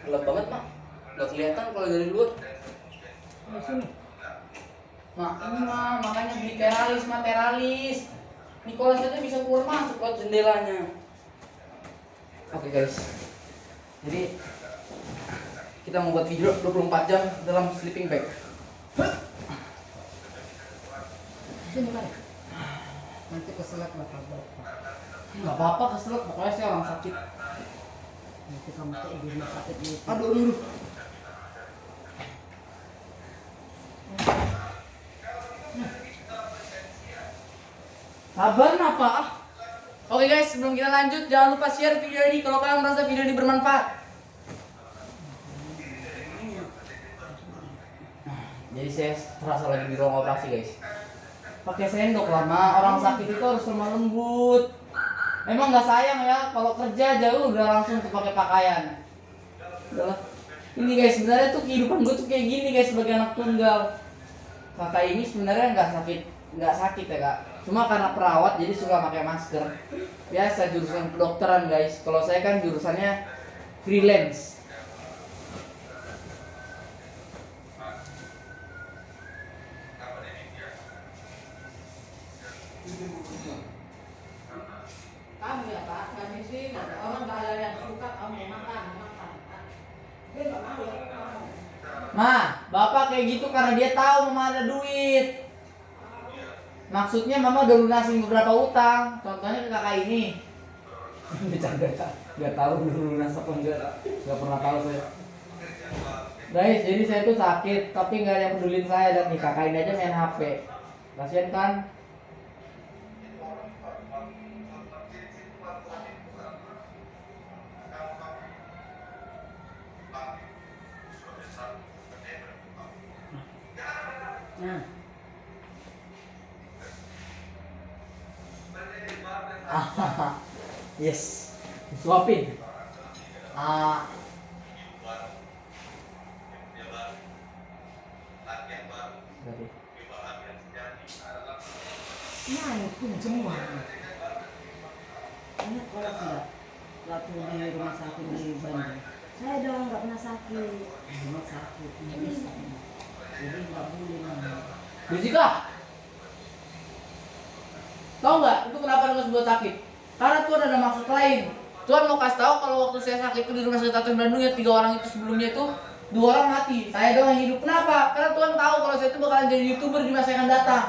Gelap banget mak, nggak kelihatan kalau dari luar. Di sini. Mak, ini mah makanya beli teralis mah teralis. Nicholas aja bisa keluar masuk lewat jendelanya. Oke guys, jadi kita mau buat video 24 jam dalam sleeping bag. Sini balik. Nanti keselak bakal bapak. Nggak apa-apa keselak, pokoknya saya orang sakit. Nanti kamu tuh di rumah sakit gitu. Aduh. Sabar apa? Oke guys, sebelum kita lanjut jangan lupa share video ini kalau kalian merasa video ini bermanfaat. Jadi saya terasa lagi di ruang operasi guys. Pakai sendok lama, orang sakit itu harus lemah lembut. Emang nggak sayang ya kalau kerja jauh udah langsung pakai pakaian. Udahlah. Ini guys, sebenarnya tuh kehidupan gue tuh kayak gini guys sebagai anak tunggal. Kakak ini sebenarnya nggak sakit ya kak. Cuma karena perawat jadi suka pakai masker. Biasa jurusan kedokteran guys. Kalau saya kan jurusannya freelance. Kamu ya Pak, nggak di sini. Orang nggak ada yang suka kamu makan. Dia nggak mau ya. Ma, bapak kayak gitu karena dia tahu mama ada duit. Maksudnya mama udah lunasin beberapa utang. Contohnya ke kakak ini. Bercanda kak, nggak tahu dulu lunas apa enggak. Nggak pernah tahu saya. Guys, jadi saya tuh sakit, tapi nggak ada yang pedulin saya dan nih kakak ini aja main HP. Kasian kan? Nah, Yes, suapin. Ah, Tadi. nah pun semua. Ingat kalau tidak waktu di rumah sakit di Bandung, saya doang nggak pernah sakit. Rumah sakit ini bisa. Jadi nggak boleh mama. Jessica, tahu nggak itu kenapa nggak buat sakit? Karena Tuhan ada maksud lain. Tuhan mau kasih tahu kalau waktu saya sakit itu di rumah sakit Atun Bandung ya 3 orang itu sebelumnya itu 2 orang mati, saya doang yang hidup. Kenapa? Karena Tuhan tahu kalau saya itu bakalan jadi YouTuber di masa yang akan datang.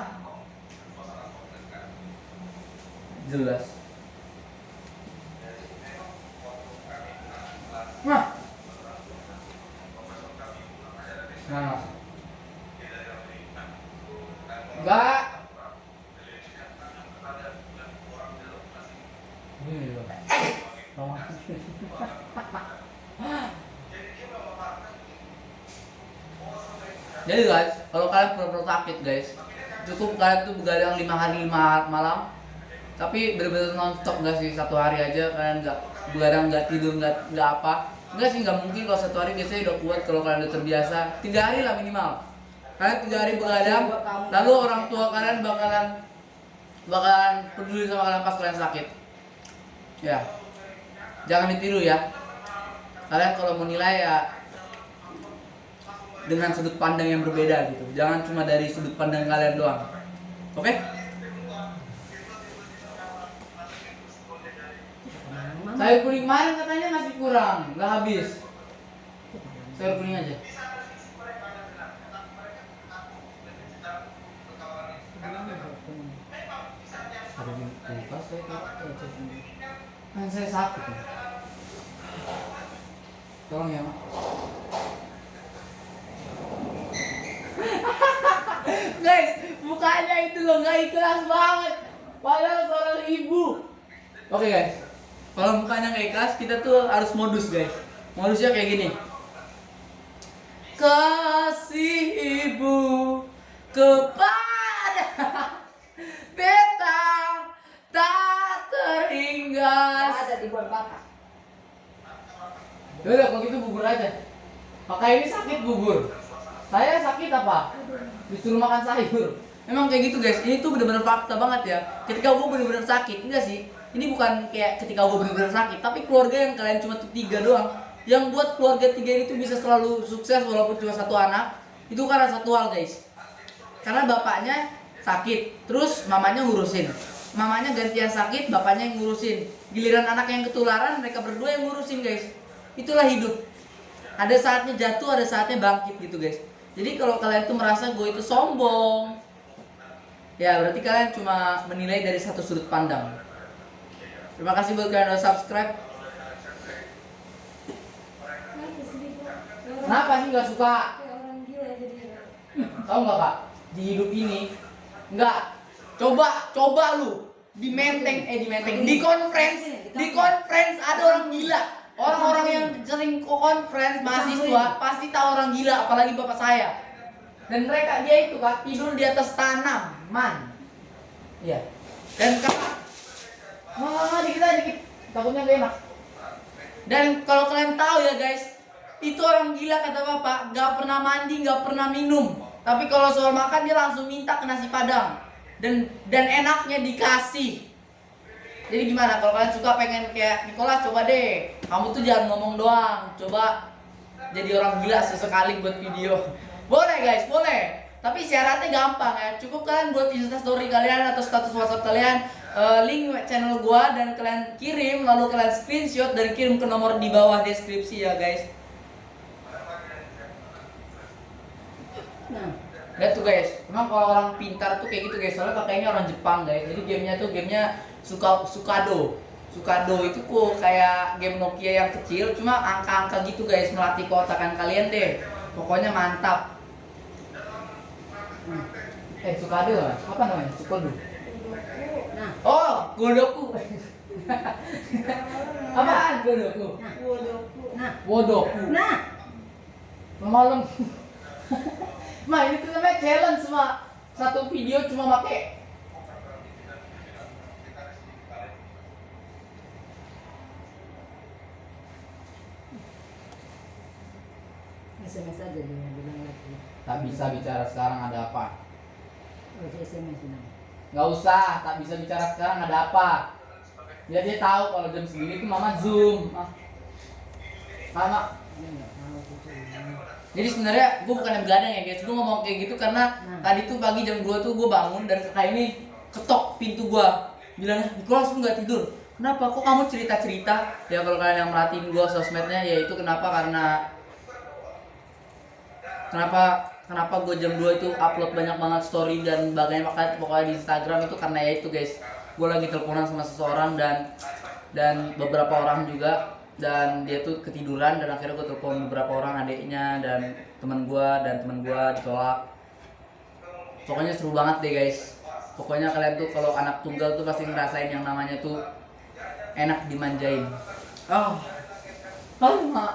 Jelas. Nah. Nah. Enggak. Ini loh. Jadi guys, kalau kalian pura-pura sakit guys, cukup kalian tuh begadang 5 hari 5 malam, tapi bener-bener nonstop nggak sih 1 hari aja kalian nggak begadang, nggak tidur, nggak apa? Enggak sih, nggak mungkin kalau 1 hari biasanya udah kuat kalau kalian udah terbiasa. 3 hari lah minimal. Kalian 3 hari begadang, lalu orang tua kalian bakalan peduli sama kalian pas kalian sakit. Ya, jangan ditiru ya. Kalian kalau mau nilai ya dengan sudut pandang yang berbeda gitu. Jangan cuma dari sudut pandang kalian doang. Oke? Sayur kuning kemarin katanya masih kurang, nggak habis. Sayur kuning aja. Ada di kulkas saya taruh. Kan saya sakit nih. Tolong ya, Mak. Guys, mukanya itu loh nggak ikhlas banget. Padahal seorang ibu. Oke guys, kalau mukanya nggak ikhlas, kita tuh harus modus guys. Modusnya kayak gini. Kasih ibu kepada beta tak terhinggas. Ada di buat bapak. Yaudah kalau gitu bubur aja. Kakak ini sakit bubur. Saya sakit apa? Disuruh makan sayur. Emang kayak gitu guys. Ini tuh bener-bener fakta banget ya. Ketika gue bener-bener sakit, enggak sih? Ini bukan kayak ketika gue bener-bener sakit, tapi keluarga yang kalian cuma 3 doang. yang buat keluarga tiga ini tuh bisa selalu sukses walaupun cuma satu anak, itu karena satu hal guys. Karena bapaknya sakit, terus mamanya ngurusin. Mamanya gantian sakit, bapaknya yang ngurusin. Giliran anak yang ketularan, mereka berdua yang ngurusin guys. Itulah hidup. Ada saatnya jatuh, ada saatnya bangkit gitu guys. Jadi kalau kalian tuh merasa gue itu sombong, ya berarti kalian cuma menilai dari satu sudut pandang. Terima kasih buat kalian udah subscribe. Kenapa sih nggak suka? Kayak orang gila jadi. Tahu nggak kak? Di hidup ini nggak. Coba lu di conference ada orang gila. Orang-orang yang sering conference mahasiswa pasti tahu orang gila, apalagi bapak saya. Dan dia itu kak tidur di atas tanaman. Iya. Dan kak, dikit, takutnya gak enak. Dan kalau kalian tahu ya guys, itu orang gila kata bapak, nggak pernah mandi, nggak pernah minum. Tapi kalau soal makan dia langsung minta ke nasi padang. Dan enaknya dikasih. Jadi gimana kalau kalian suka pengen kayak Nicholas, coba deh. Kamu tuh jangan ngomong doang, coba jadi orang gila sesekali buat video. Boleh guys, boleh. Tapi syaratnya gampang ya. Cukup kalian buat Instastory kalian atau status WhatsApp kalian link channel gua dan kalian kirim, lalu kalian screenshot dan kirim ke nomor di bawah deskripsi ya guys. Nah, Lihat tuh guys, emang kalau orang pintar tuh kayak gitu guys, soalnya kakaknya orang Jepang guys. Jadi gamenya Sukado. Sukado itu kok kayak game Nokia yang kecil, cuma angka-angka gitu guys, melatih keotakan kalian deh. Pokoknya mantap. Sukado apa namanya? Sukado. nah, Oh, Godoku. Apaan Godoku? Wodoku. nah, Malam. Ma, ini tuh namanya challenge semua. Satu video cuma pakai SMS aja dia bilang lagi. tak bisa bicara sekarang ada apa? Oh, dia SMS bilang. Nggak usah, tak bisa bicara sekarang ada apa? Biar dia tahu kalau jam segini tuh mama zoom. Mama. Dia nggak tahu tuh. Jadi sebenarnya gue bukan yang begadang ya guys. Gue ngomong kayak gitu karena tadi tuh pagi jam 2 tuh gue bangun dan kakak ini ketok pintu gue. Bilang, Nicholas lu nggak tidur. Kenapa? Kok kamu cerita-cerita? Ya kalau kalian yang merhatiin gue sosmednya ya itu kenapa Kenapa gue jam 2 itu upload banyak banget story dan bagainya pokoknya di Instagram itu karena ya itu guys. Gue lagi teleponan sama seseorang dan beberapa orang juga, dan dia tuh ketiduran dan akhirnya gue telepon beberapa orang, adiknya dan teman gue ditolak. Pokoknya seru banget deh guys. Pokoknya kalian tuh kalau anak tunggal tuh pasti ngerasain yang namanya tuh enak dimanjain. Mak.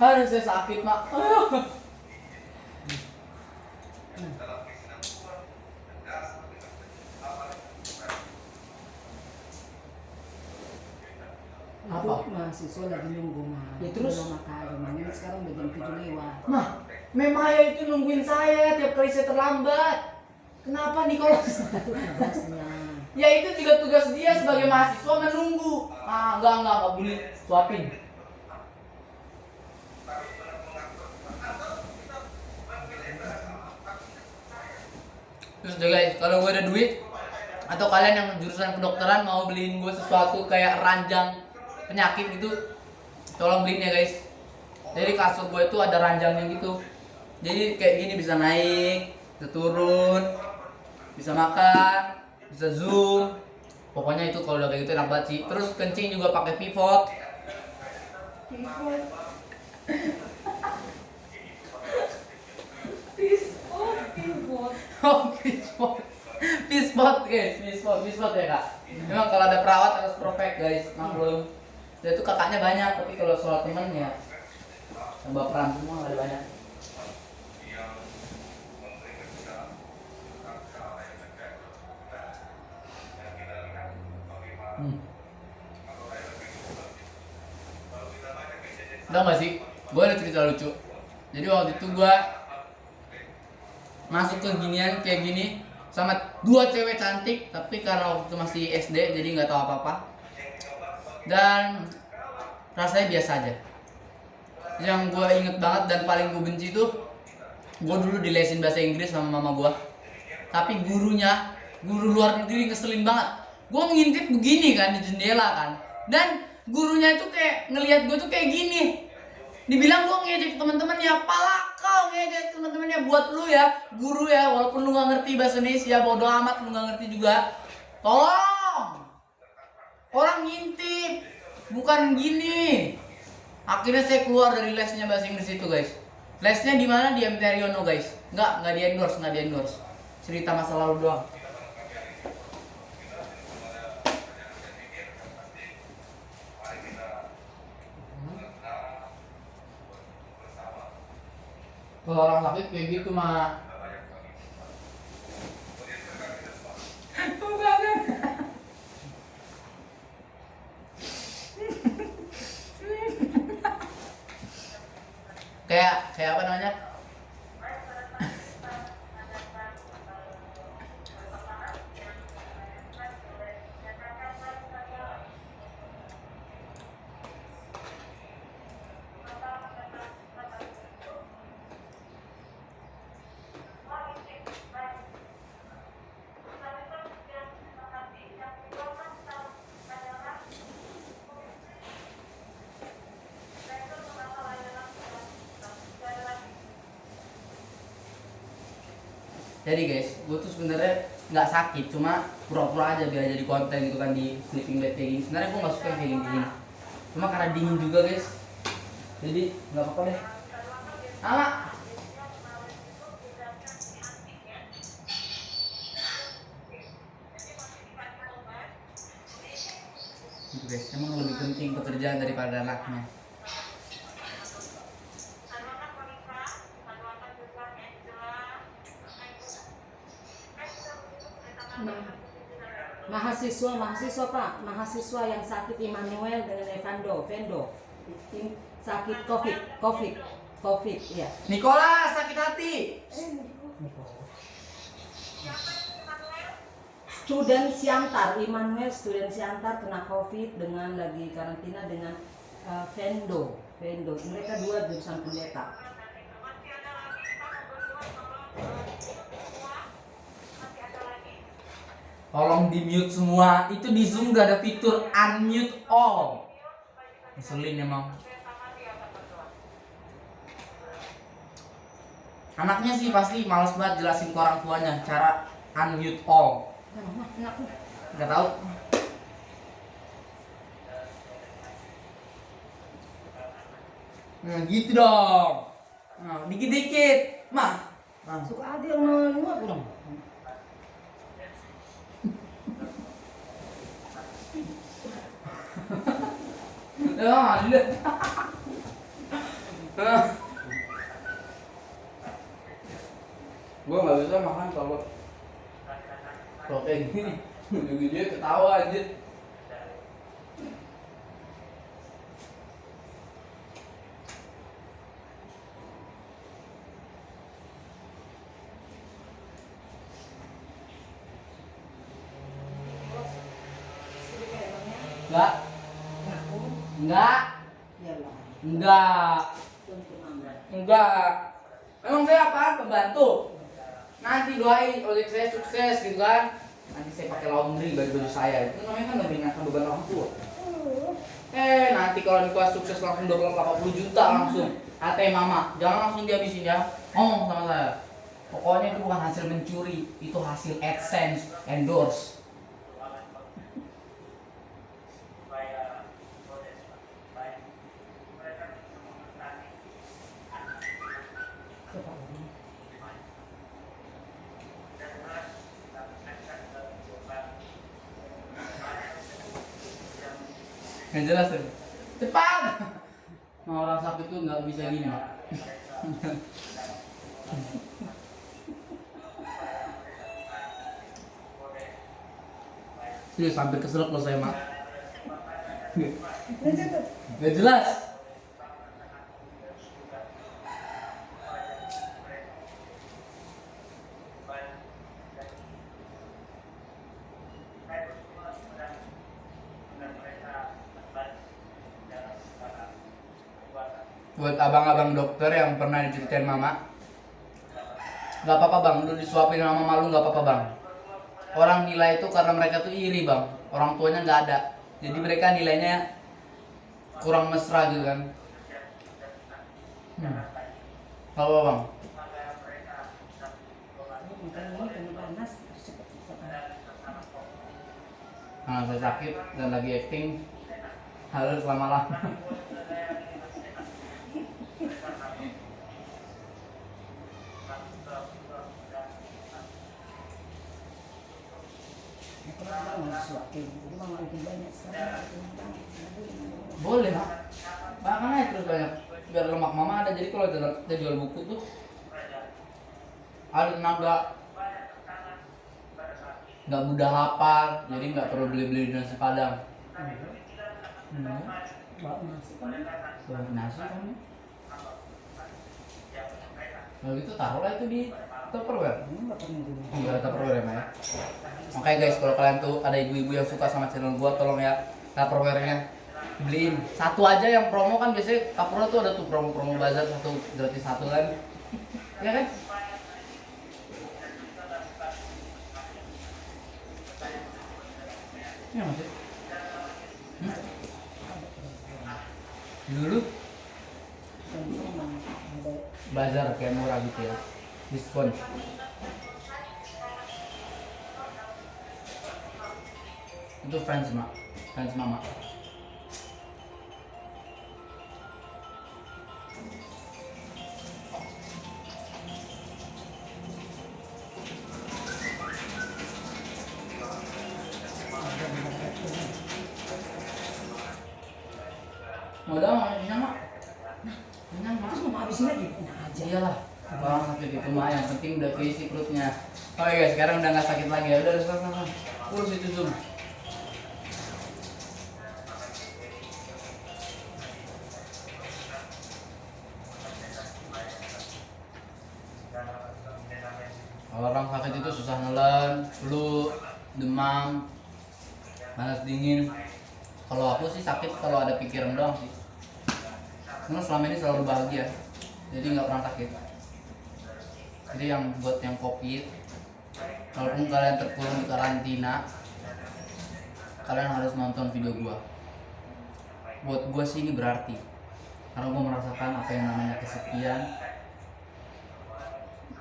Aduh, saya sakit, Mak. Apa? Mahasiswa lagi nunggu mah. Ya, terus? Belum makan, ini sekarang udah jam 7 lewat. Mah, Memaya itu nungguin saya tiap kali saya terlambat. Kenapa Nicholas? Itu tugasnya. Ya itu juga tugas dia sebagai mahasiswa menunggu. Enggak boleh suapin. Terus deh guys, kalau gue ada duit atau kalian yang jurusan kedokteran mau beliin gue sesuatu kayak ranjang penyakit gitu, tolong beliin ya guys. Jadi kasur gue itu ada ranjangnya gitu. Jadi kayak gini bisa naik, bisa turun, bisa makan, bisa zoom. Pokoknya itu kalau udah kayak gitu enak banget sih. Terus kencing juga pakai pivot. Oh, Pispot guys, pispot ya kak. Memang kalau ada perawat harus perfect guys, maklum. Dia tuh kakaknya banyak, tapi kalau soal temen ya baperan semua ada banyak. Tau gak sih, gue ada cerita lucu. Jadi waktu itu gue masuk ke ginian kayak gini sama dua cewek cantik, tapi karena waktu itu masih SD jadi nggak tahu apa-apa. Dan rasanya biasa aja. Yang gue inget banget dan paling gue benci tuh, gue dulu dilesin bahasa Inggris sama mama gue, tapi gurunya, guru luar negeri ngeselin banget. Gue ngintip begini kan di jendela kan, dan gurunya itu kayak ngelihat gue tuh kayak gini. Dibilang gue ngejek teman-teman ya, pala kau ngejek teman-temannya. Buat lu ya, guru ya, walaupun lu gak ngerti bahasa Indonesia, bodo amat lu gak ngerti juga. Tolong, orang ngintip, bukan gini. Akhirnya saya keluar dari lesnya bahasa Inggris itu guys. Lesnya di mana? Di Imperiano guys. Nggak di endorse. Cerita masa lalu doang. Kalau orang sakit kayak gitu mah. kayak apa namanya? Jadi guys, gue tuh sebenarnya nggak sakit, cuma pura-pura aja biar jadi konten gitu kan di sleeping bag kayak gini. Sebenarnya gue nggak suka yang kayak gini, cuma karena dingin juga guys, jadi nggak apa-apa deh. Ama, gitu guys, emang lebih penting pekerjaan daripada anaknya. Mahasiswa Pak, mahasiswa yang sakit Immanuel dengan Vendo, sakit COVID, ya. Nicola sakit hati. Student Siantar, Immanuel student Siantar kena COVID dengan lagi karantina dengan Vendo. Mereka dua jurusan pendeta. Tolong di mute semua. Itu di Zoom udah ada fitur unmute all. Ngeselin emang. Anaknya sih pasti malas banget jelasin ke orang tuanya cara unmute all. Gak tahu. Nah, gitu dong. Nah, dikit-dikit, mah. Nah. Suka adil sama dong. Ya, ada. Gue nggak bisa makan kalau kayak gini. Ujung-ujungnya ketawa aja. Enggak. Emang saya apaan? Pembantu. Nanti doain proyek saya sukses gitu kan. Nanti saya pakai laundry baju-baju saya. Itu namanya kan meringankan beban orang tua. Nanti kalau Nikola sukses langsung 80 juta langsung. ATM mama, jangan langsung dihabisin ya. Ngomong sama saya. Pokoknya itu bukan hasil mencuri, itu hasil AdSense, endorse. Yang jelas tuh. Cepat. Nah, orang sakit tuh nggak bisa gini. Serius hampir keselak loh saya mak. Gak jelas. buat abang-abang dokter yang pernah diceritain mama, nggak apa-apa bang, lu disuapin sama mama lu nggak apa-apa bang. Orang nilai itu karena mereka tuh iri bang, orang tuanya nggak ada, jadi mereka nilainya kurang mesra gitu kan. Nggak apa-apa bang. Makanya ini kena panas cepat-cepat. Nah, saya sakit dan lagi acting harus lama-lama. Kalau kita mau disuapin, jadi mama bikin banyak sekali. Boleh mak, makan aja terus banyak biar lemak mama ada. Jadi kalau kita jual buku tuh ada tenaga, nggak mudah lapar, jadi nggak perlu beli-beli nasi padang. Bawa nasi kan? Bawa nasi kan? Kalau gitu taruhlah itu di Tupperware. Nggak pernah dulu. Enggak Tupperware ya, Mak ya. Makanya guys, kalau kalian tuh ada ibu-ibu yang suka sama channel gua, tolong ya Tupperware-nya beliin. Satu aja yang promo kan biasanya Tupperware tuh ada tuh promo-promo bazar satu gratis satu kan. Iya kan? Iya masih. Dulu Dan itu memang ada bazar kayak murah gitu ya. Diskon. Itu friends mak, friends mama. Udah mak, kenyang mak. Kenyang mak. terus mau habisin lagi? Nah aja. Iyalah, orang sakit itu mah yang penting udah keisi perutnya. Oke guys, sekarang udah nggak sakit lagi ya. Udah sekarang urus itu zoom. Kalau orang sakit itu susah nelen, flu, demam, panas dingin. Kalau aku sih sakit kalau ada pikiran doang sih. Karena selama ini selalu bahagia, jadi nggak pernah sakit. Jadi yang buat yang COVID, walaupun kalian terkurung di karantina, kalian harus nonton video gua. Buat gua sih ini berarti, karena gua merasakan apa yang namanya kesepian.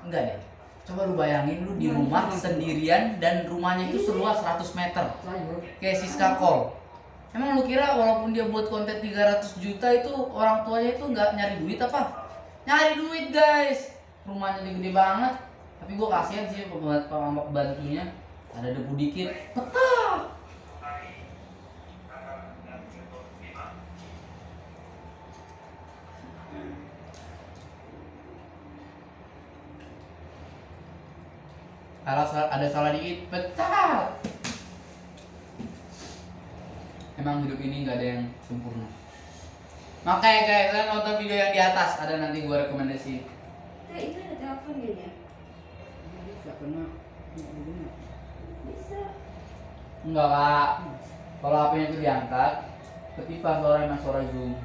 Enggak deh, coba lu bayangin lu di rumah sendirian dan rumahnya itu seluas 100 meter, kayak Siska Kol. Emang lu kira walaupun dia buat konten 300 juta itu orang tuanya itu nggak nyari duit apa? Nyari duit guys. Rumahnya gede banget. Tapi gua kasihan sih sama pembantunya. Ada debu dikit, petak. Kalau ada salah dikit, petak. Emang hidup ini nggak ada yang sempurna. Makanya guys, kalian nonton video yang di atas, ada nanti gua rekomendasi. Itu ada telepon dia ya? Bisa kena. Nggak didengar. Bisa. Enggak kak, kalau HP-nya itu diangkat, ketipan suaranya mas suara Zoom.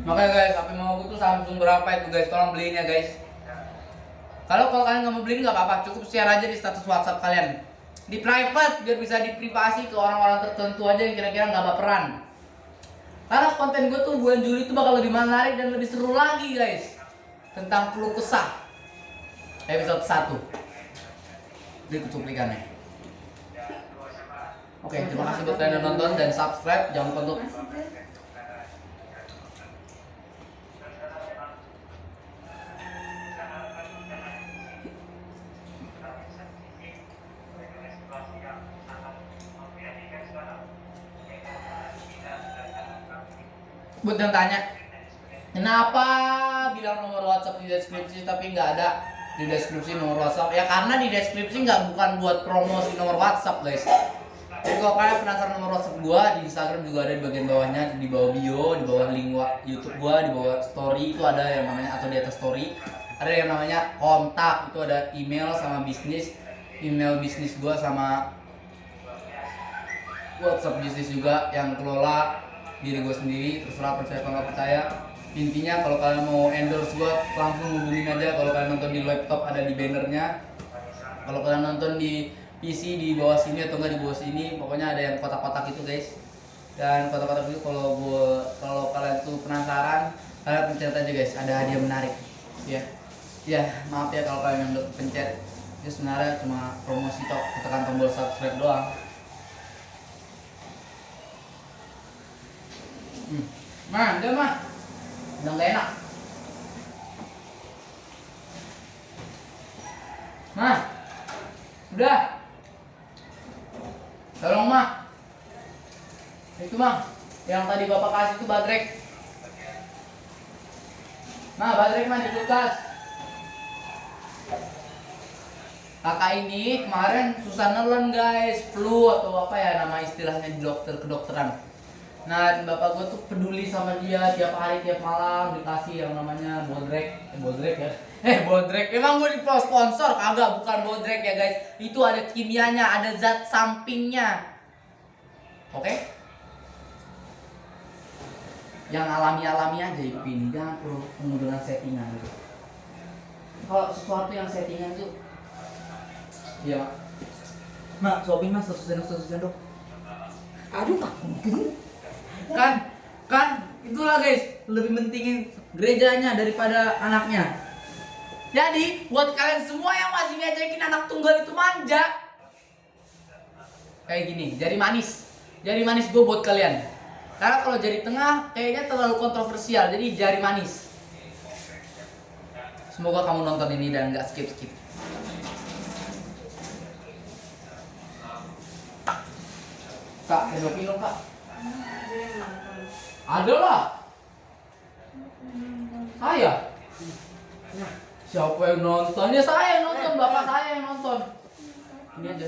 Makanya guys, HP mau aku tuh Samsung berapa itu guys, tolong beliin ya guys. Kalau kalian nggak mau beliin nggak apa-apa, cukup share aja di status WhatsApp kalian. Di private biar bisa diprivasi ke orang-orang tertentu aja yang kira-kira nggak baperan. Karena konten gue tuh bulan Juli itu bakal lebih menarik dan lebih seru lagi guys. Tentang keluh kesah episode 1. Berikut cuplikannya. Oke, terima kasih buat kalian yang nonton dan subscribe. Jangan lupa untuk Masih tuh. buat yang tanya kenapa bilang nomor WhatsApp di deskripsi tapi nggak ada di deskripsi nomor WhatsApp, ya karena di deskripsi bukan buat promosi nomor WhatsApp guys. Jadi kalau kalian penasaran nomor WhatsApp gua, di Instagram juga ada di bagian bawahnya, di bawah bio, di bawah link YouTube gua, di bawah story itu ada yang namanya, atau di atas story ada yang namanya kontak, itu ada email sama bisnis, email bisnis gua sama WhatsApp bisnis juga yang kelola diri gue sendiri, terserah percaya atau nggak percaya. Intinya kalau kalian mau endorse gue langsung hubungin aja. Kalau kalian nonton di laptop ada di bannernya. Kalau kalian nonton di PC di bawah sini atau enggak di bawah sini, pokoknya ada yang kotak-kotak itu guys. Dan kotak-kotak itu kalau kalian tuh penasaran, kalian pencet aja guys, ada hadiah menarik. Ya, ya maaf ya kalau kalian yang udah pencet. Itu sebenarnya cuma promosi tok, tekan tombol subscribe doang. Mah, udah mah, udah nggak enak. Mah, udah. Tolong mah. Itu mah, yang tadi bapak kasih itu badrek. Nah, badrek mah di kulkas. Kakak ini kemarin susah nelen guys, flu atau apa ya nama istilahnya di kedokteran. Nah, bapak gue tuh peduli sama dia tiap hari tiap malam dikasih yang namanya bodrek, bodrek ya. Bodrek. Emang gue di sponsor kagak, bukan bodrek ya guys. Itu ada kimianya, ada zat sampingnya. Oke? Yang alami-alami aja Ipin, jangan perlu dengan settingan gitu. Kalau sesuatu yang settingan tuh iya, Mak. Mak, suapin Mas, 100 sendok. Aduh, tak mungkin. Kan itulah guys, lebih pentingin gerejanya daripada anaknya. Jadi buat kalian semua yang masih ngejekin anak tunggal itu manja, kayak gini, jari manis gue buat kalian. Karena kalau jari tengah kayaknya terlalu kontroversial, jadi jari manis. Semoga kamu nonton ini dan nggak skip. Kak, sendokin dong kak. Ada lah. Saya. Siapa yang nonton? Ya saya yang nonton, bapak saya yang nonton. Ini aja.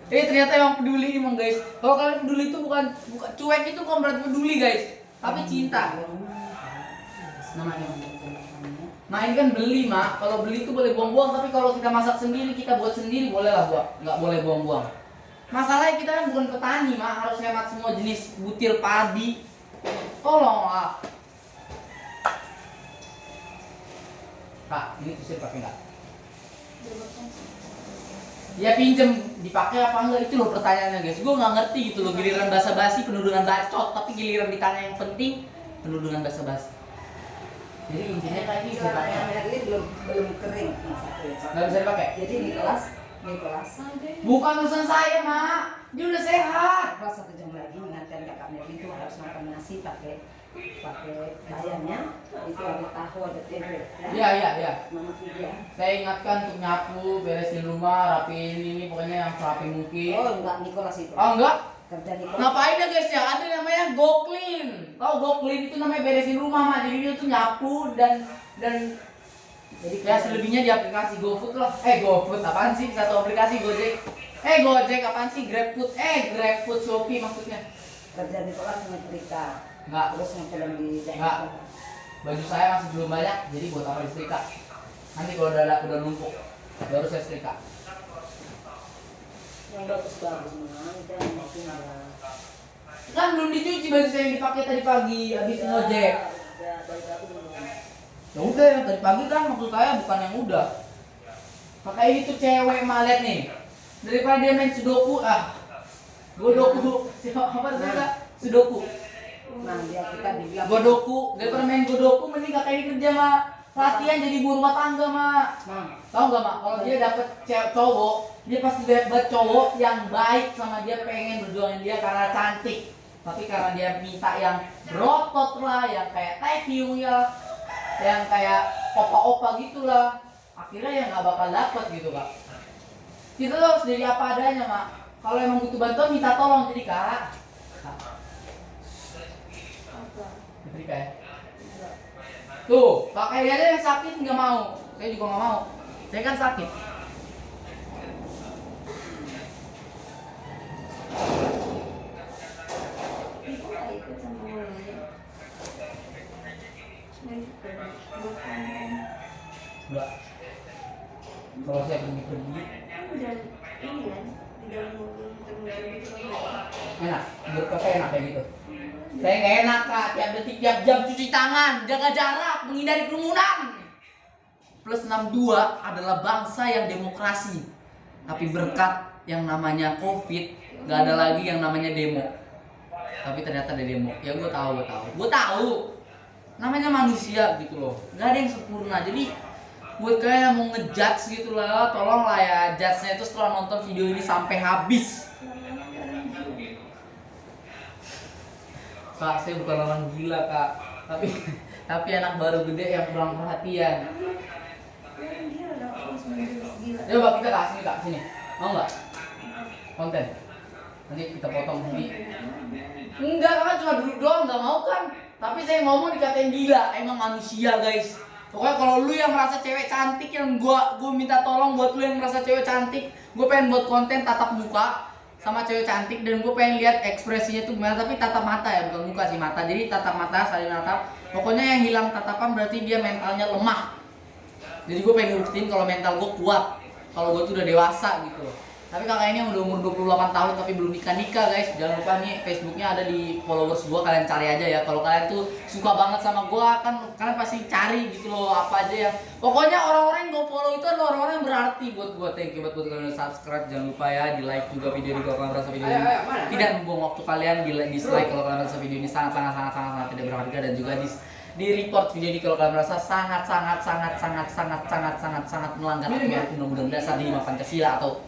Ternyata emang peduli emang guys. Kalau kalian peduli itu bukan cuek, itu bukan berarti peduli guys, tapi cinta. Namanya. Nah ini kan beli mak. Kalau beli itu boleh buang-buang, tapi kalau kita masak sendiri, kita buat sendiri boleh lah buat, nggak boleh buang-buang. Masalahnya kita kan bukan petani mak, harus hemat semua jenis butir padi. Tolonglah. Kak, ini tusir pakai nggak? Ya pinjem, dipakai apa enggak itu loh pertanyaannya guys. Gue nggak ngerti gitu loh, giliran basa-basi penuh dengan bacot, tapi giliran ditanya yang penting penuh dengan basa-basi. Jadi intinya kayak ini bisa pakai. Ini belum kering. Nggak bisa dipakai. Jadi Nicholas. Bukan urusan saya mak, dia udah sehat. Pas 1 jam lagi mengantar kakak Meli itu harus makan nasi pakai bayamnya. Itu ada tahu, ada tempe. Iya. Mama dia. Saya ingatkan untuk nyapu, beresin rumah, rapiin ini pokoknya yang serapi mungkin. Oh enggak, Nicholas itu. Oh enggak? Kerja Nicholas. Ngapain ya guys ya? Ada namanya go clean. Tahu go clean itu namanya beresin rumah mah. Jadi dia tuh nyapu dan jadi ya selebihnya di aplikasi GoFood lah. GoFood apaan sih? Satu aplikasi Gojek. Gojek apaan sih? GrabFood. GrabFood Shopee maksudnya. Kerja Nicholas nyetrika. Enggak. Terus yang pulang di Enggak. Baju saya masih belum banyak, jadi buat apa disetrika? Nanti kalau udah numpuk baru saya setrika. Yang bagus-bagus mana? Jangan makin ada. Kan belum dicuci baju saya yang dipakai tadi pagi habis ngojek. Ya udah yang tadi pagi kan maksud saya bukan yang udah. Pakai ini tuh cewek mah lihat nih. Daripada dia main sudoku godoku. Apa namanya? Sudoku. Nah, dia kita dibilang Godoku, daripada main godoku mending kakak ini kerja mak. Latihan jadi ibu rumah tangga mak. Nah, Tahu nggak mak? Kalau dia dapet cowok, dia pasti dapet cowok yang baik sama dia, pengen berjuangin dia karena cantik. Tapi karena dia minta yang berotot lah, yang kayak Taehyung ya, yang kayak opa-opa gitulah, akhirnya ya nggak bakal dapet gitu kak. Kita tuh harus jadi apa adanya mak. Kalau emang butuh bantuan minta tolong jadi kak. Setrika ya. Tuh, kakak aja yang sakit nggak mau. Saya juga nggak mau. Saya kan sakit. Ibu nggak ikut sama Mulai. Bukan. Enggak. Kalau saya pergi-pergi Udah ini kan di dalam mobil gitu kan. enak, menurut kakak enak kayak gitu. Saya nggak enak kak, tiap detik, tiap jam cuci tangan, jaga jarak, menghindari kerumunan. Plus 62 adalah bangsa yang demokrasi. Tapi berkat yang namanya COVID, nggak ada lagi yang namanya demo. Tapi ternyata ada demo. Ya gue tahu. Namanya manusia gitu loh, nggak ada yang sempurna. Jadi buat kalian yang mau ngejudge gitu lah, tolong lah ya, judge-nya itu setelah nonton video ini sampai habis. Kak, saya bukan orang gila kak, tapi anak baru gede yang kurang perhatian. Orang gila dong, harus menjurus gila. Coba kita kasih kak sini, mau nggak? Konten, nanti kita potong sini. Enggak, kakak cuma duduk doang, nggak mau kan? Tapi saya ngomong dikatain gila, emang manusia guys. Pokoknya kalau lu yang merasa cewek cantik, yang gua minta tolong buat lu yang merasa cewek cantik, gue pengen buat konten tatap muka sama cewek cantik dan gue pengen lihat ekspresinya tuh gimana, tapi tatap mata ya, bukan muka sih, mata. Jadi tatap mata, saling natap. Pokoknya yang hilang tatapan berarti dia mentalnya lemah. Jadi gue pengen buktiin kalau mental gue kuat, kalau gue tuh udah dewasa gitu loh. Tapi kakak ini yang udah umur 28 tahun tapi belum nikah guys. Jangan lupa nih Facebooknya ada di followers gue, kalian cari aja ya. Kalau kalian tuh suka banget sama gue kan kalian pasti cari gitu loh apa aja ya. Pokoknya orang-orang yang gue follow itu adalah orang-orang yang berarti buat gue. Thank you buat kalian udah subscribe. Jangan lupa ya di like juga video ini kalau kalian merasa video ini tidak membuang waktu kalian. Di dislike kalau kalian merasa video ini sangat tidak berharga, dan juga di report video ini kalau kalian merasa sangat melanggar aturan undang-undang dasar 5 Pancasila atau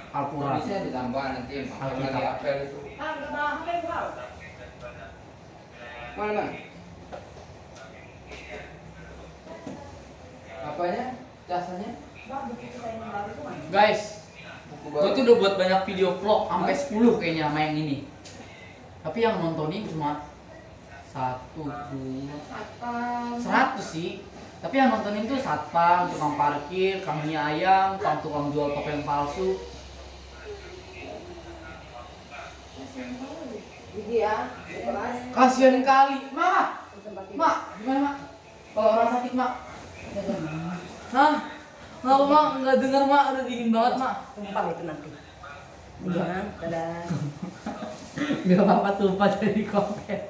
Al-Quran. Bisa ditambah nanti Alkitab. lagi apel itu. Mana? Apanya? Jasanya? Guys, gue tuh udah buat banyak video vlog sampai 10 kayaknya sama yang ini. Tapi yang nontonin cuma 1, 2, 100 sih. Tapi yang nontonin tuh satpam, tukang parkir, kang mie ayam, tukang jual topeng palsu. Kasian kali, Mak. Mak, gimana Mak? Kalau orang sakit Mak? Hah? Nggak Mak, nggak dengar Mak, udah dingin banget Mak. Tumpah itu nanti. Jangan, dadah. Gak apa-apa tumpah dari konten.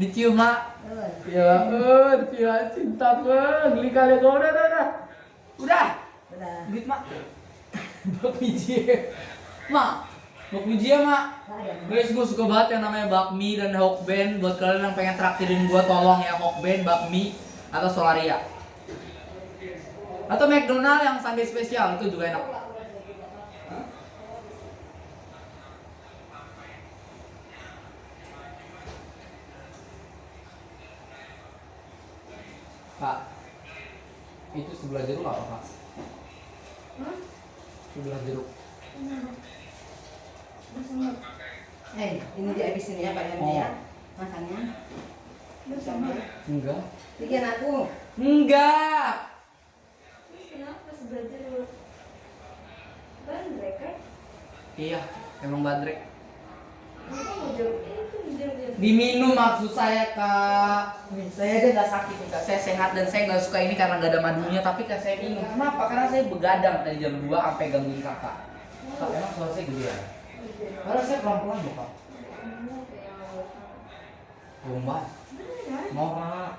Dicium Mak. Ya, dicium cinta gue, geli kali gue udah. Udah. Dadah. Duit Mak. Bakmi Mak. Bakmi ya Mak. Guys, gue suka banget yang namanya bakmi dan Hokben. Buat kalian yang pengen traktirin gue, tolong ya Hokben, bakmi atau Solaria. Atau McDonald yang Sunday spesial itu juga enak. Kak, itu sebelah jeruk apa Kak? Sebelah jeruk. Ini dihabisin ya Pak Yanti ya. Makannya. Enggak. Bikin aku. Enggak. Kenapa sebelah jeruk? Bandrek kan? Iya, emang badrek. Kenapa mau jeruk itu jeruk? Diminum maksud saya Kak. Saya aja nggak sakit nih Kak. Saya sehat dan saya nggak suka ini karena nggak ada madunya. Tapi Kak saya minum. Kenapa? Karena saya begadang dari jam 2 sampai gangguin Kakak. Kak, emang suara saya gede ya? Karena saya pelan-pelan loh Kak. Gombal. Norak.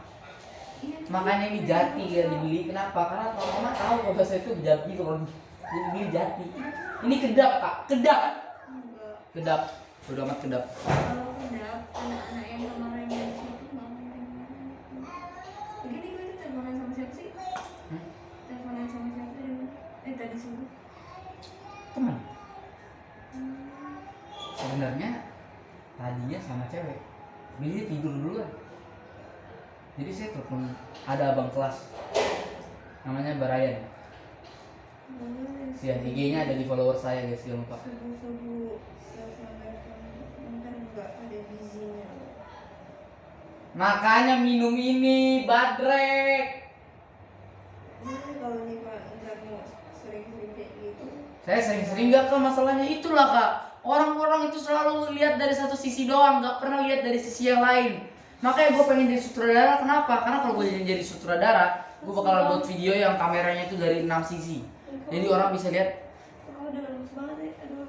Makanya ini jati ya dibeli. Kenapa? Karena Mama tahu kalau saya itu jati kalau dibeli jati. Ini kedap Kak, kedap. Enggak. Kedap. Udah amat kedap. Kalau kedap, anak-anak yang kemarin dari situ mama yang kemarin. Begini gue itu teleponan sama siapa sih? Teleponan sama siapa tadi subuh? Teman. Sebenarnya tadinya sama cewek. Dia tidur dulu kan. Jadi saya telepon ada abang kelas. Namanya Barayan. Ya, IG-nya ada di follower saya guys, jangan lupa. Subuh-subuh ntar enggak ada gizinya. Makanya minum ini, badrek. Kalau nih Pak nggak mau sering-sering kayak gitu. Saya sering-sering gak Kak, masalahnya itulah Kak. Orang-orang itu selalu lihat dari satu sisi doang, gak pernah lihat dari sisi yang lain. Makanya gue pengen jadi sutradara, kenapa? Karena kalau gue jadi sutradara, gue bakal buat video yang kameranya itu dari 6 sisi. Jadi orang bisa lihat, Oh, udah lemes banget ya. Aduh.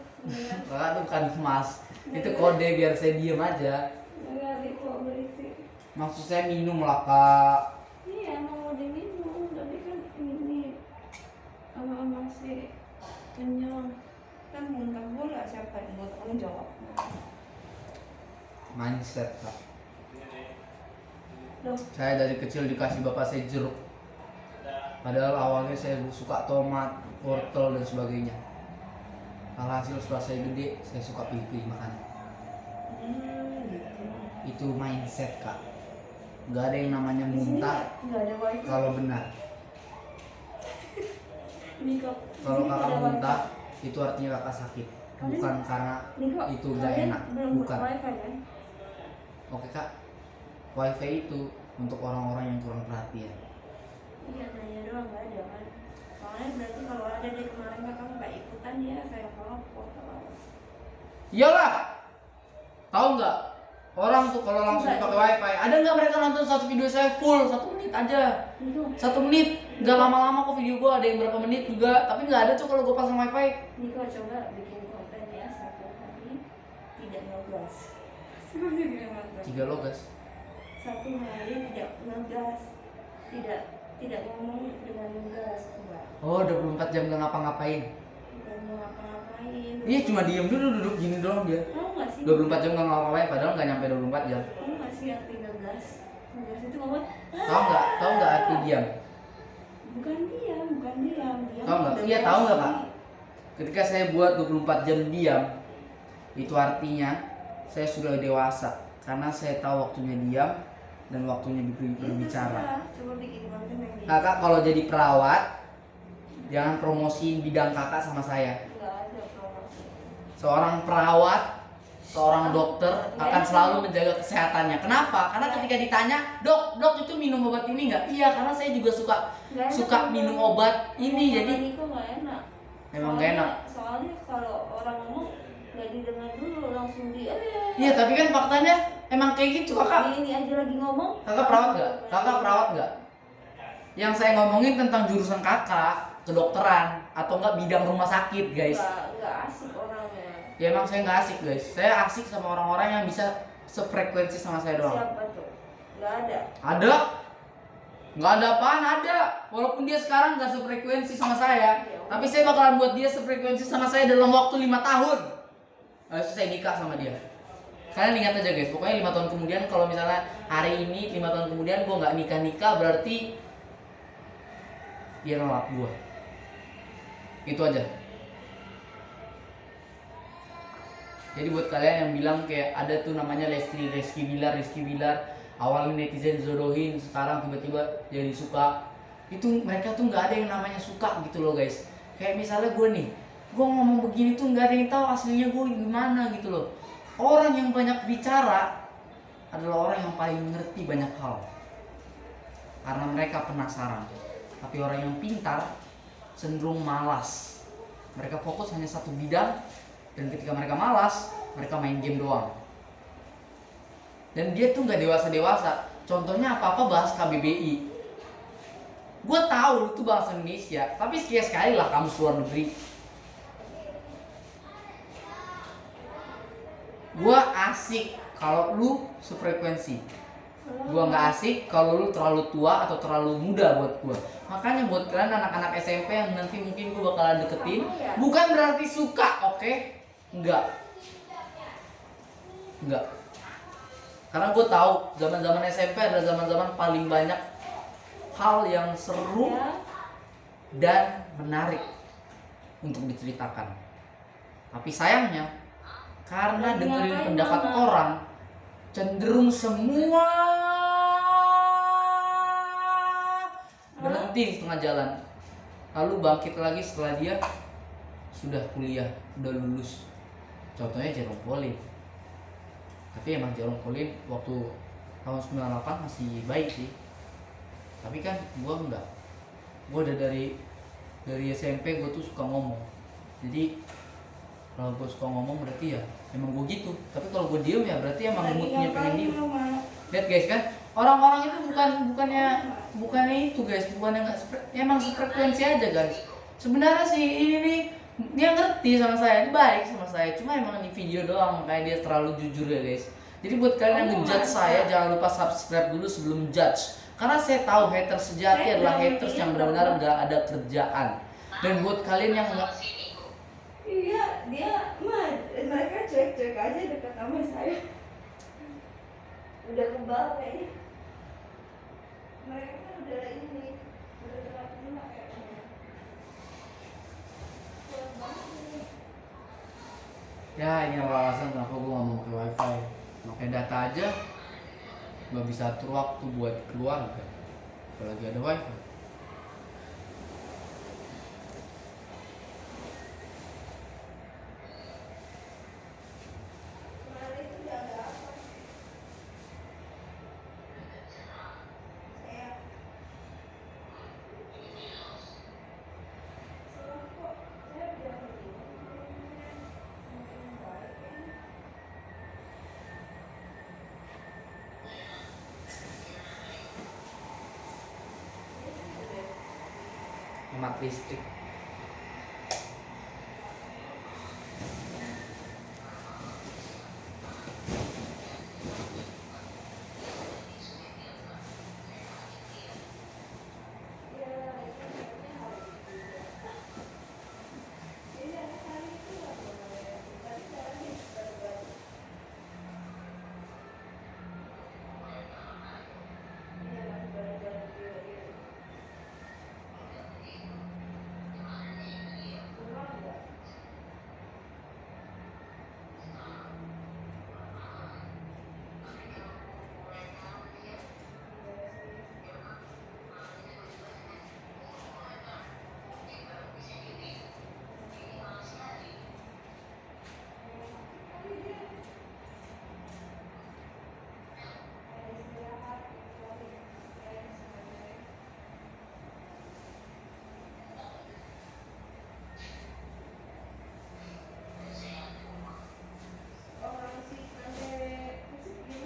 Kakak tuh bukan emas. Itu kode biar saya diem aja. Enggak itu berisik. Maksud saya minum lah kak. Iya mau diminum tapi kan ini masih kenyang kan muntah bola siapa yang mau tanggung jawab. Mindset kak. Loh, Saya dari kecil dikasih bapak saya jeruk. Padahal awalnya saya suka tomat, wortel dan sebagainya. Alhasil setelah saya gede, saya suka pilih-pilih makanan. gitu. Itu mindset kak. Gak ada yang namanya Di sini muntah nggak ada wifi. kalau benar. Niko, Kalau kakak muntah, itu artinya kakak sakit. Bukan karena Niko, itu gak kalian enak. belum Bukan. wifi kan? Oke kak, wifi itu untuk orang-orang yang kurang perhatian. Iya, nanya doang nggak ada kan? Soalnya berarti kalau ada dari kemarin kakak nggak ikutan ya saya lapor kalau. Iyalah, tahu nggak? Orang tuh kalau langsung Coba, pakai wifi, ada nggak mereka nonton satu video saya full 1 menit aja? Niko, 1 menit, nggak lama-lama kok video gua, ada yang berapa menit juga, tapi nggak ada tuh kalau gua pasang wifi. Niko coba bikin konten ya 1 hari tidak ngegas. Sebenarnya tidak ngegas. 3 logas. 1 hari tidak ngegas, tidak ngomong dengan ngegas coba. Oh, 24 jam nggak ngapa-ngapain. Bukan mau ngapa-ngapain. Iya, cuma diem dulu, duduk gini doang dia. Tahu nggak sih? 24 jam nggak ngapa-ngapain, padahal nggak nyampe 24 jam. Tahu nggak sih arti ngegas? Ngegas itu ngomong. Tahu nggak arti diam? Bukan diam. Tahu nggak? udah Iya, tahu nggak, reaksi. Kak? Ketika saya buat 24 jam diam, itu artinya saya sudah dewasa karena saya tahu waktunya diam dan waktunya berbicara. Terserah, coba bikin konten yang gitu. Kakak kalau jadi perawat, jangan promosiin bidang kakak sama saya. Nggak ada promosi. Seorang perawat, seorang dokter akan selalu menjaga kesehatannya. Kenapa? Karena ketika ditanya, dok itu minum obat ini nggak? Iya, karena saya juga suka Nggak enak suka ngomong. minum obat ini, Ngomong jadi sama Niko nggak enak. memang nggak enak. Soalnya kalau orang ngomong nggak didengar dulu langsung di. Iya, tapi kan faktanya emang kayak gitu kakak. Ini aja lagi ngomong. Kakak perawat nggak? Kakak perawat nggak? Yang saya ngomongin tentang jurusan kakak, kedokteran atau enggak bidang rumah sakit guys. Nggak asik orangnya. Ya emang saya nggak asik guys. Saya asik sama orang-orang yang bisa sefrekuensi sama saya doang. Siapa tuh? Nggak ada. Ada? Nggak ada apaan? Ada. Walaupun dia sekarang nggak sefrekuensi sama saya, tapi saya bakalan buat dia sefrekuensi sama saya dalam waktu 5 tahun. Habis itu saya nikah sama dia. Kalian ingat aja guys, pokoknya 5 tahun kemudian kalau misalnya hari ini 5 tahun kemudian gue nggak nikah berarti dia nolak gue. Itu aja. Jadi buat kalian yang bilang kayak ada tuh namanya Rizky Bilar, awalnya netizen jodohin, sekarang tiba-tiba jadi suka. Itu mereka tuh nggak ada yang namanya suka gitu loh guys. Kayak misalnya gue nih, gue ngomong begini tuh nggak ada yang tahu aslinya gue gimana gitu loh. Orang yang banyak bicara adalah orang yang paling mengerti banyak hal karena mereka penasaran. Tapi orang yang pintar cenderung malas. Mereka fokus hanya satu bidang, dan ketika mereka malas, mereka main game doang. Dan dia tuh nggak dewasa. Contohnya apa-apa bahas KBBI. Gue tahu lu tuh bahasa Indonesia, tapi sekali lah kamu luar negeri. Gue asik kalau lu sefrekuensi. Gue nggak asik kalau lu terlalu tua atau terlalu muda buat gue. Makanya buat kalian anak-anak SMP yang nanti mungkin gue bakalan deketin, bukan berarti suka, oke? Enggak. Karena gue tahu zaman-zaman SMP adalah zaman-zaman paling banyak hal yang seru dan menarik untuk diceritakan. Tapi sayangnya karena dengerin pendapat orang, cenderung semua berhenti di tengah jalan, lalu bangkit lagi setelah dia sudah kuliah, udah lulus. Contohnya Jerome Pauline. Tapi emang Jerome Pauline waktu tahun 98 masih baik sih. Tapi kan gue enggak. Gue udah dari SMP gue tuh suka ngomong. Jadi kalau gue suka ngomong berarti ya emang gue gitu. Tapi kalau gue diem ya berarti emang moodnya pengen diem. Lihat guys kan, orang-orang itu bukannya itu guys, bukannya nggak emang sefrekuensi aja guys. Sebenarnya sih ini nih Dia ngerti sama saya, dia baik sama saya. Cuma emang di video doang kayak dia terlalu jujur ya guys. Jadi buat kalian yang ngejudge saya, jangan lupa subscribe dulu sebelum judge. Karena saya tahu haters sejati adalah haters yang benar-benar gak ada kerjaan. Dan buat kalian yang nggak, Iya, mereka cuek-cuek aja dekat sama saya. Udah kebal kayaknya. Mereka kan udah ini, udah terlatih kayaknya. Kuat banget ini. ya ini alasan kenapa gue nggak mau ke wifi. Pakai data aja nggak bisa atur waktu buat keluarga. Apalagi ada wifi. Kemarin itu udah ada apa? Saya salah kok. Saya bilang begini. Mungkin baik ya. Hemat listrik.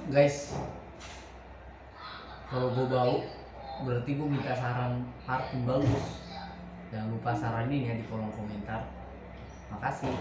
Guys, kalau gue bau berarti gue minta saran parfum bagus. Jangan lupa saranin ya di kolom komentar. Makasih.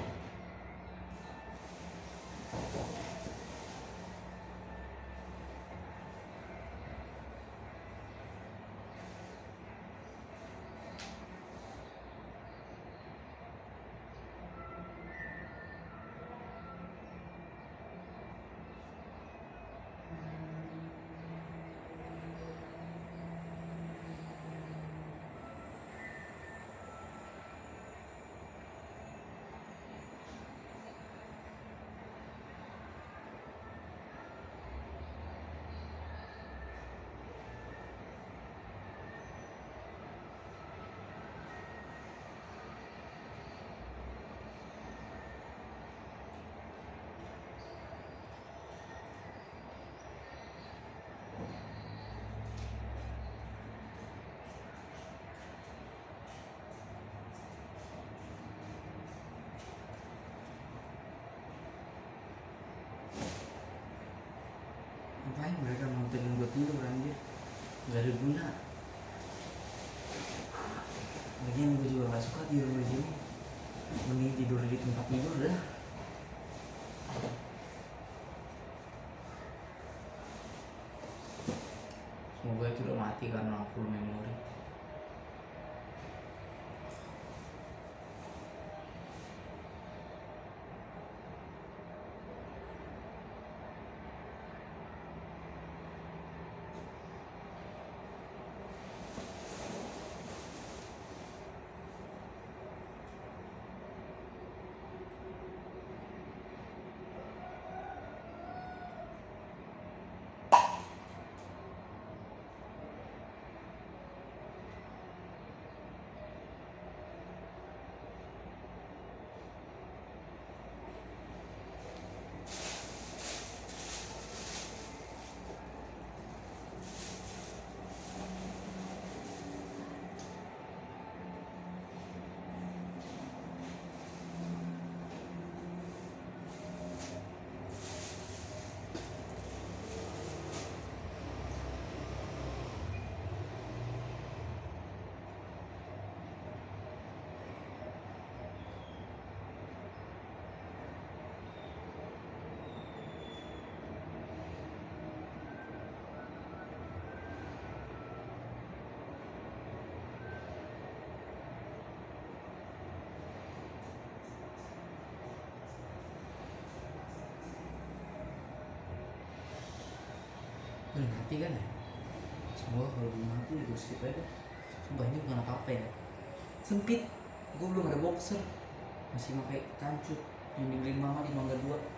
Ngapain mereka nontonin gue tidur anjir? Gak ada guna. Lagian gue juga gak suka tidur di sini. Mending tidur di tempat tidur dah. Semoga itu udah mati karena full memori. Udah mati kan ya? Semoga kalau belum mati gue skip aja. Sumpah ini bukan apa-apa ya. Sempit. Gue belum ada boxer. Masih pakai kancut yang dibeliin mama di Mangga 2.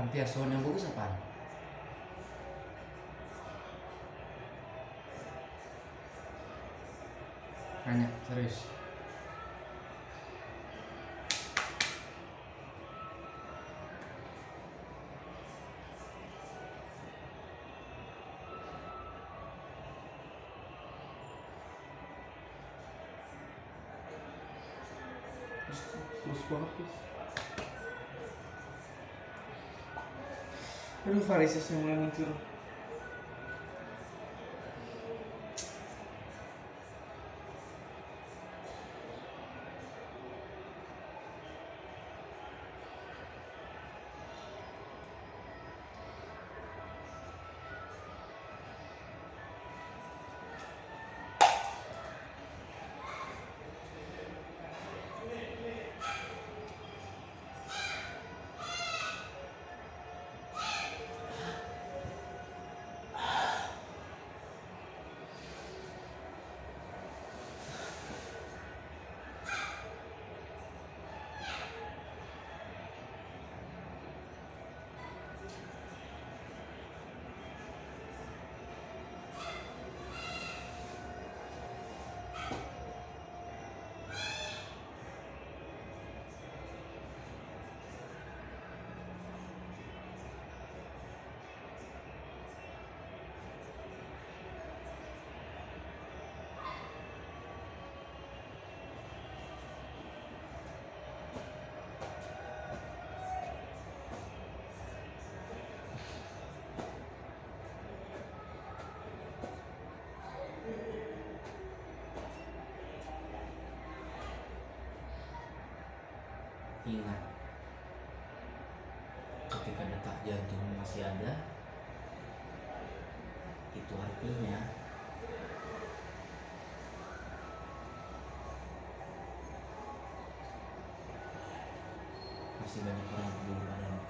Panti asuhan yang bagus apaan? Nanya, serius. Terus banget tuh. Aduh, varisesnya mulai muncul. Ingat, ketika detak jantung masih ada, itu artinya masih banyak orang peduli padamu.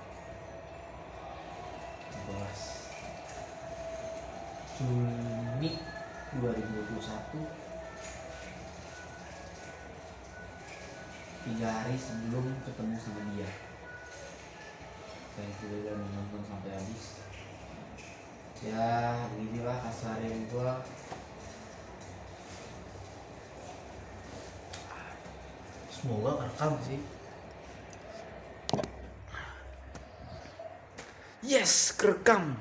12 Juni 2021, 3 hari sebelum ketemu sama dia. Thank you udah menonton sampai habis. Ya beginilah kasarnya gua. Semoga kerekam sih. Yes, kerekam.